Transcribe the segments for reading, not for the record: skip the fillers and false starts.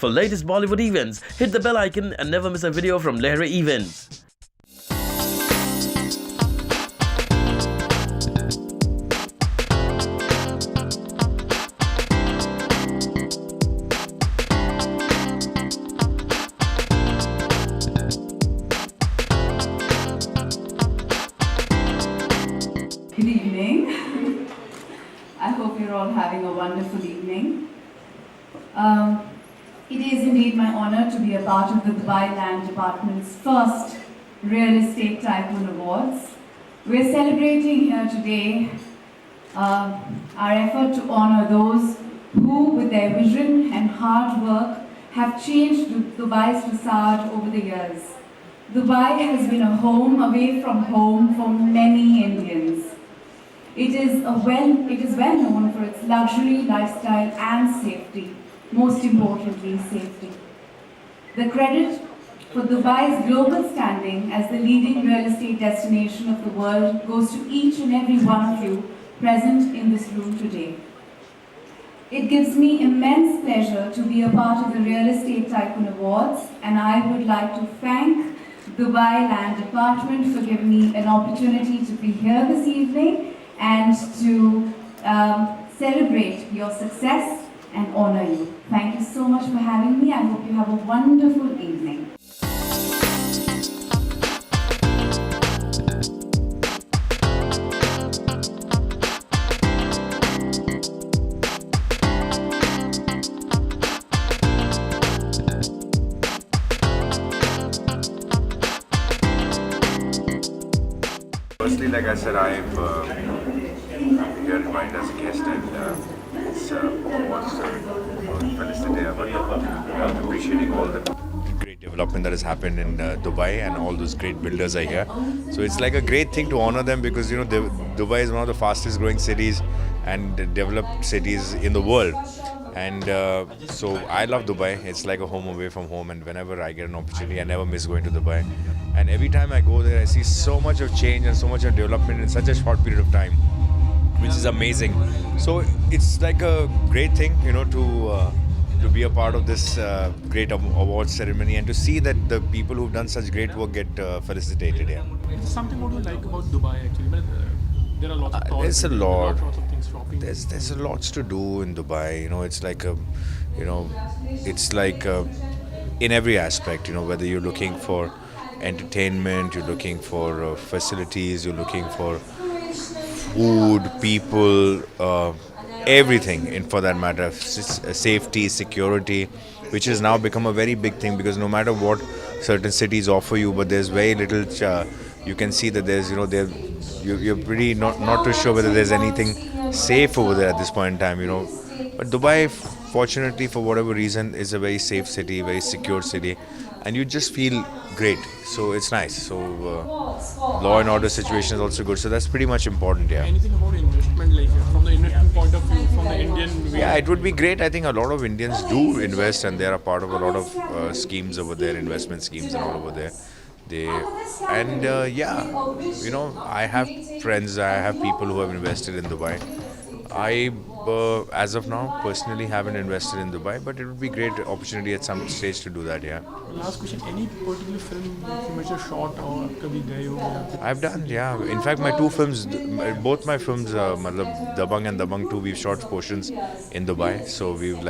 For latest Bollywood events, hit the bell icon and never miss a video from Lehre Events. Good evening. I hope you're all having a wonderful evening. It is indeed my honor to be a part of the Dubai Land Department's first Real Estate Tycoon Awards. We're celebrating here today our effort to honor those who, with their vision and hard work, have changed Dubai's facade over the years. Dubai has been a home away from home for many Indians. It is well known for its luxury lifestyle and safety, most importantly safety. The credit for Dubai's global standing as the leading real estate destination of the world goes to each and every one of you present in this room today. It gives me immense pleasure to be a part of the Real Estate Tycoon Awards, and I would like to thank Dubai Land Department for giving me an opportunity to be here this evening and to celebrate your success and honor you. Thank you so much for having me. I hope you have a wonderful evening. Firstly, like I said, I'm here invited as a guest, and it's almost felicity but I'm appreciating all the great development that has happened in Dubai, and all those great builders are here. So it's like a great thing to honor them, because Dubai is one of the fastest growing cities and developed cities in the world. And so I love Dubai. It's like a home away from home, and whenever I get an opportunity, I never miss going to Dubai. And every time I go there, I see so much of change and so much of development in such a short period of time, which is amazing. So it's like a great thing, to be a part of this great award ceremony, and to see that the people who've done such great work get felicitated. Yeah. Something what do you like about Dubai actually? There are lots of thoughts. There's a lot. Lots of things shopping. There's a lots to do in Dubai. It's like it's like in every aspect. Whether you're looking for entertainment, you're looking for facilities, you're looking for food, people, everything. And for that matter, safety, security, which has now become a very big thing, because no matter what certain cities offer you, but there's very little. You can see that there's you're pretty not too sure whether there's anything safe over there at this point in time. But Dubai, fortunately, for whatever reason, is a very safe city, very secure city, and you just feel great. So it's nice. So law and order situation is also good. So that's pretty much important. Yeah. Anything about investment, like from the investment point of view, from the Indian way? Yeah, it would be great. I think a lot of Indians do invest, and they are a part of a lot of schemes over there, investment schemes and all over there. I have friends, I have people who have invested in Dubai. I, as of now, personally haven't invested in Dubai, but it would be a great opportunity at some stage to do that, yeah. Last question, any particular film which you shot or kabhi gaye ho? I've done, yeah. In fact, my two films, both my films, Dabangg and Dabangg 2, we've shot portions in Dubai. So we've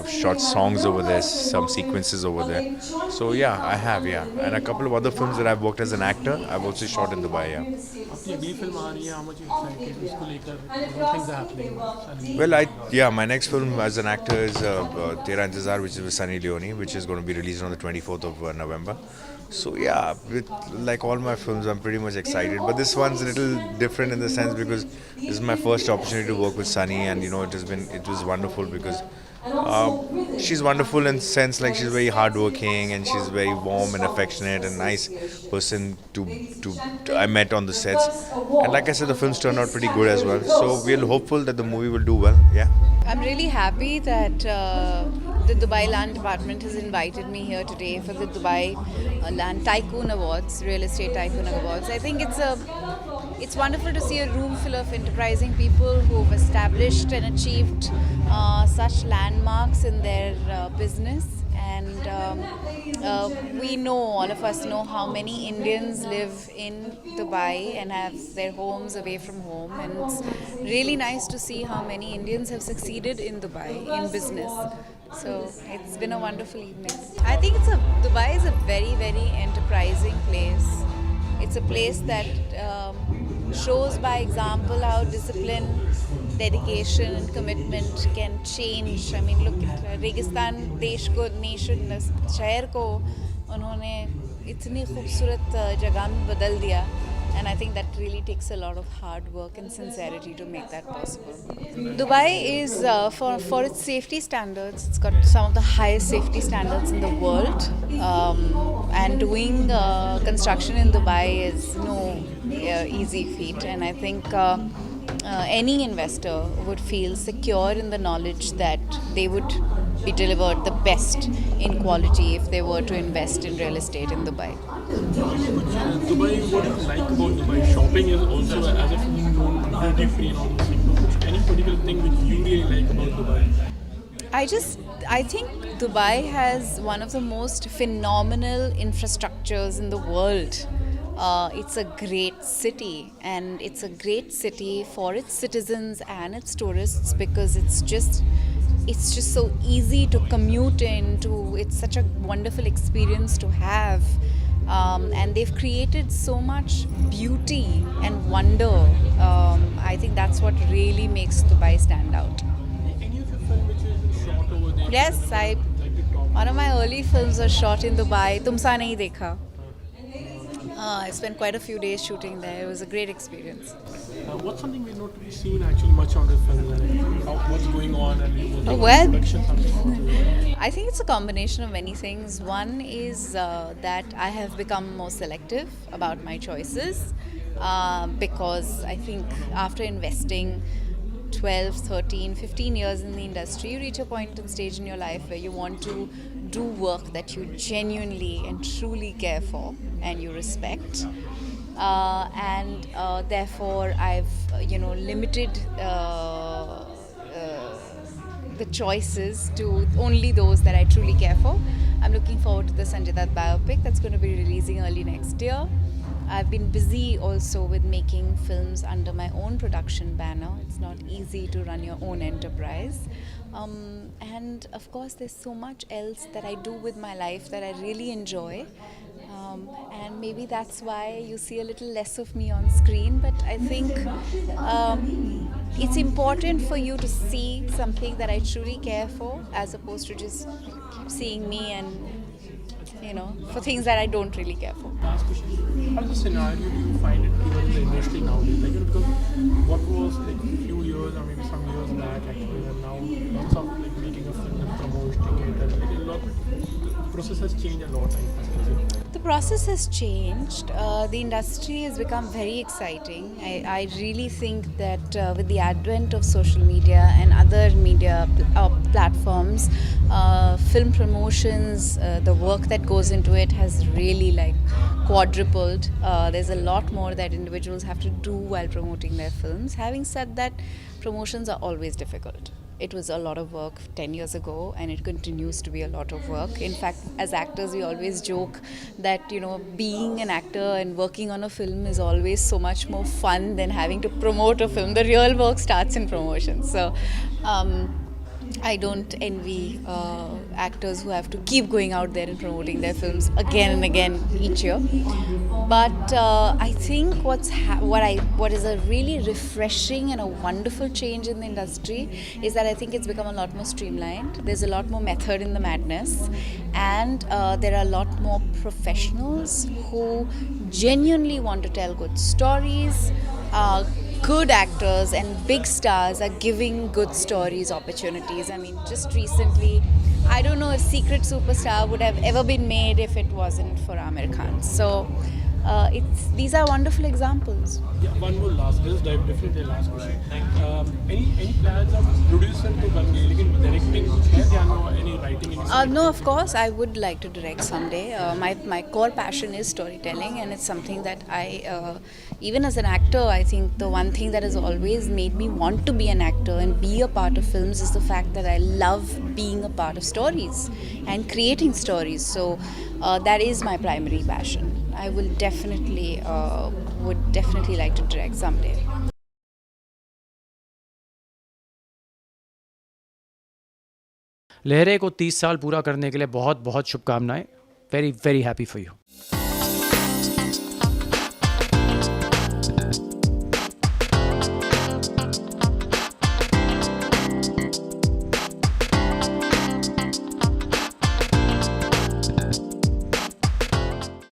shot songs over there, some sequences over there. So yeah, I have, yeah. And a couple of other films that I've worked as an actor, I've also shot in Dubai, yeah. आपकी अगली film आ रही है, how much excited उसको लेकर, things are happening. Well, my next film as an actor is Tera Intezar, which is with Sunny Leone, which is going to be released on the 24th of November. So yeah, like all my films, I'm pretty much excited. But this one's a little different in the sense because this is my first opportunity to work with Sunny, and it was wonderful because she's wonderful in the sense like she's very hardworking and she's very warm and affectionate and nice person to I met on the sets. And like I said, the films turned out pretty good as well. So we're hopeful that the movie will do well. Yeah. I'm really happy that the Dubai Land Department has invited me here today for the Dubai Land Tycoon Awards, Real Estate Tycoon Awards. I think it's wonderful to see a room full of enterprising people who've established and achieved such landmarks in their business. And we know, all of us know, how many Indians live in Dubai and have their homes away from home. And it's really nice to see how many Indians have succeeded in Dubai in business. So it's been a wonderful evening. I think Dubai is a very, very enterprising place. It's a place that shows by example how discipline, dedication and commitment can change. I mean, look at Registan देश को, nation, शहर को उन्होंने इतनी खूबसूरत जगह में बदल दिया. And I think that really takes a lot of hard work and sincerity to make that possible. Dubai is, for its safety standards, it's got some of the highest safety standards in the world. And doing construction in Dubai is no easy feat. And I think any investor would feel secure in the knowledge that they would be delivered the best in quality if they were to invest in real estate in Dubai. Dubai, what do you like about Dubai? Shopping is also, as if you know, duty free and all those things. Any particular thing which you really like about Dubai? I think Dubai has one of the most phenomenal infrastructures in the world. It's a great city, and it's a great city for its citizens and its tourists because it's just so easy to commute into. It's such a wonderful experience to have. And they've created so much beauty and wonder. I think that's what really makes Dubai stand out. Any of your film which is shot over there? Yes, one of my early films was shot in Dubai. Tumsa Nahi Dekha. I spent quite a few days shooting there. It was a great experience. What's something we've not really seen actually much on the film? What's going on and Well, production? I think it's a combination of many things. One is that I have become more selective about my choices because I think after investing 12, 13, 15 years in the industry, you reach a point and stage in your life where you want to do work that you genuinely and truly care for and you respect. And therefore I've limited the choices to only those that I truly care for. I'm looking forward to the Sanjay Dutt biopic that's going to be releasing early next year. I've been busy also with making films under my own production banner. It's not easy to run your own enterprise. And of course there's so much else that I do with my life that I really enjoy. And maybe that's why you see a little less of me on screen, but I think it's important for you to see something that I truly care for as opposed to just seeing me and for things that I don't really care for. Last question. How does the scenario do you find it in the industry nowadays? Because what was a few years or maybe some years back actually, and now lots of making a film and promoting it, and the process has changed a lot. The process has changed. The industry has become very exciting. I really think that with the advent of social media and other media platforms, film promotions, the work that goes into it has really quadrupled. There's a lot more that individuals have to do while promoting their films. Having said that, promotions are always difficult. It was a lot of work 10 years ago and it continues to be a lot of work. In fact, as actors, we always joke that, being an actor and working on a film is always so much more fun than having to promote a film. The real work starts in promotion. So I don't envy actors who have to keep going out there and promoting their films again and again each year. But I think what is a really refreshing and a wonderful change in the industry is that I think it's become a lot more streamlined. There's a lot more method in the madness, and there are a lot more professionals who genuinely want to tell good stories. Good actors and big stars are giving good stories opportunities. I mean, just recently, I don't know if Secret Superstar would have ever been made if it wasn't for Aamir Khan. So these are wonderful examples. Yeah, one more last, just definitely last question. Any plans of producing to Bangali, directing, any writing? No, of course, I would like to direct someday. My core passion is storytelling, and it's something that even as an actor, I think the one thing that has always made me want to be an actor and be a part of films is the fact that I love being a part of stories and creating stories. So that is my primary passion. I will would definitely like to direct someday. लहरे को 30 साल पूरा करने के लिए बहुत बहुत शुभकामनाएं. Very very happy for you.